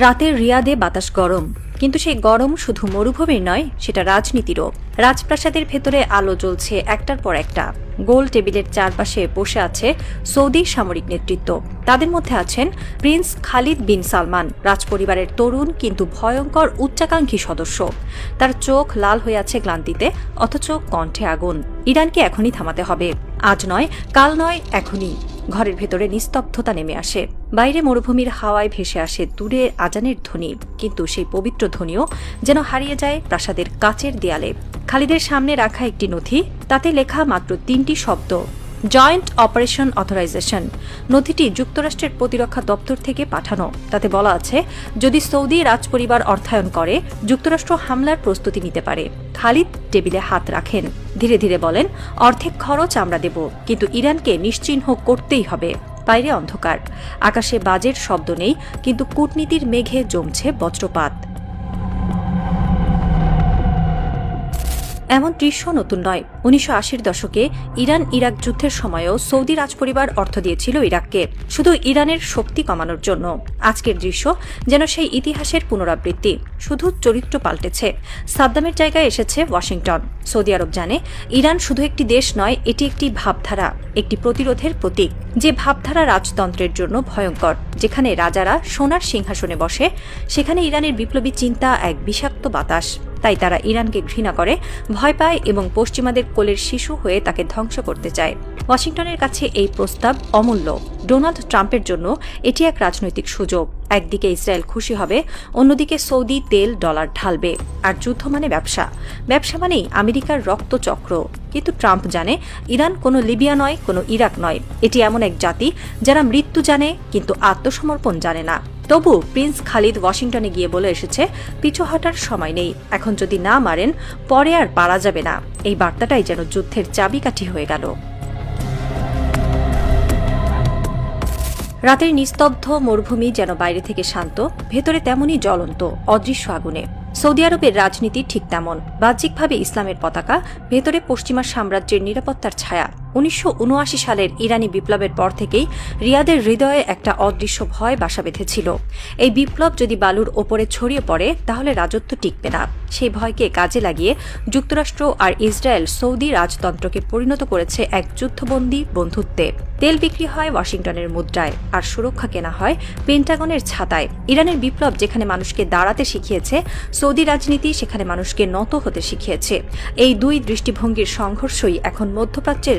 রাতের রিয়াদে বাতাস গরম, কিন্তু সেই গরম শুধু মরুভূমির নয়, সেটা রাজনীতিরও। রাজপ্রাসাদের ভেতরে আলো জ্বলছে একটার পর একটা। গোল টেবিলের চারপাশে বসে আছে সৌদি সামরিক নেতৃত্ব। তাদের মধ্যে আছেন প্রিন্স খালিদ বিন সালমান, রাজপরিবারের তরুণ কিন্তু ভয়ঙ্কর উচ্চাকাঙ্ক্ষী সদস্য। তার চোখ লাল হয়ে আছে ক্লান্তিতে, অথচ কণ্ঠে আগুন। ইরানকে এখনই থামাতে হবে, আজ নয়, কাল নয়, এখনই। ঘরের ভেতরে নিস্তব্ধতা নেমে আসে। বাইরে মরুভূমির হাওয়ায় ভেসে আসে দূরে আজানের ধ্বনি, কিন্তু সেই পবিত্র ধ্বনিও যেন হারিয়ে যায় প্রাসাদের কাচের দেয়ালে। খালিদের সামনে রাখা একটি নথি, তাতে লেখা মাত্র ৩টি শব্দ: জয়েন্ট অপারেশন অথরাইজেশন। নথিটি যুক্তরাষ্ট্রের প্রতিরক্ষা দপ্তর থেকে পাঠানো। তাতে বলা আছে, যদি সৌদি রাজপরিবার অর্থায়ন করে, যুক্তরাষ্ট্র হামলার প্রস্তুতি নিতে পারে। খালিদ টেবিলে হাত রাখেন, ধীরে ধীরে বলেন, অর্ধেক খরচ আমরা দেব, কিন্তু ইরানকে নিশ্চিহ্ন করতেই হবে। বাইরে অন্ধকার, আকাশে বাজের শব্দ নেই, কিন্তু কূটনীতির মেঘে জমছে বজ্রপাত। এমন দৃশ্য নতুন নয়। ১৯৮০-র দশকে ইরান ইরাক যুদ্ধের সময়ও সৌদি রাজপরিবার অর্থ দিয়েছিল ইরাককে, শুধু ইরানের শক্তি কমানোর জন্য। আজকের দৃশ্য যেন সেই ইতিহাসের পুনরাবৃত্তি, শুধু চরিত্র পাল্টেছে। সাদ্দামের জায়গায় এসেছে ওয়াশিংটন। সৌদি আরব জানে, ইরান শুধু একটি দেশ নয়, এটি একটি ভাবধারা, একটি প্রতিরোধের প্রতীক। যে ভাবধারা রাজতন্ত্রের জন্য ভয়ঙ্কর। যেখানে রাজারা সোনার সিংহাসনে বসে, সেখানে ইরানের বিপ্লবী চিন্তা এক বিষাক্ত বাতাস। তাই তারা ইরানকে ঘৃণা করে, ভয় পায় এবং পশ্চিমাদের কোলের শিশু হয়ে তাকে ধ্বংস করতে চায়। ওয়াশিংটনের কাছে এই প্রস্তাব অমূল্য। ডোনাল্ড ট্রাম্পের জন্য এটি এক রাজনৈতিক সুযোগ। একদিকে ইসরায়েল খুশি হবে, অন্যদিকে সৌদি তেল ডলার ঢালবে। আর যুদ্ধ মানে ব্যবসা, ব্যবসা মানেই আমেরিকার রক্তচক্র। কিন্তু ট্রাম্প জানে, ইরান কোনো লিবিয়া নয়, কোনো ইরাক নয়। এটি এমন এক জাতি যারা মৃত্যু জানে কিন্তু আত্মসমর্পণ জানে না। তবু প্রিন্স খালিদ ওয়াশিংটনে গিয়ে বলে এসেছে, পিছু হটার সময় নেই। এখন যদি না মারেন, পরে আর পারা যাবে না। এই বার্তাটাই যেন যুদ্ধের চাবিকাঠি হয়ে গেল। রাতের নিস্তব্ধ মরুভূমি যেন বাইরে থেকে শান্ত, ভেতরে তেমনই জ্বলন্ত, অদৃশ্য আগুনে। সৌদি আরবের রাজনীতি ঠিক তেমন। বাহ্যিকভাবে ইসলামের পতাকা, ভেতরে পশ্চিমা সাম্রাজ্যের নিরাপত্তার ছায়া। ১৯৭৯ সালের ইরানি বিপ্লবের পর থেকেই রিয়াদের হৃদয়ে একটা অদৃশ্য ভয় বাসা বেঁধেছিল। এই বিপ্লব যদি বালুর ওপরে ছড়িয়ে পড়ে, তাহলে রাজত্ব টিকবে না। সেই ভয়কে কাজে লাগিয়ে যুক্তরাষ্ট্র আর ইসরায়েল সৌদি রাজতন্ত্রকে পরিণত করেছে এক যুদ্ধবন্দী বন্ধুত্বে। তেল বিক্রি হয় ওয়াশিংটনের মুদ্রায়, আর সুরক্ষা কেনা হয় পেন্টাগনের ছাতায়। ইরানের বিপ্লব যেখানে মানুষকে দাঁড়াতে শিখিয়েছে, সৌদি রাজনীতি সেখানে মানুষকে নত হতে শিখিয়েছে। এই দুই দৃষ্টিভঙ্গির সংঘর্ষই এখন মধ্যপ্রাচ্যের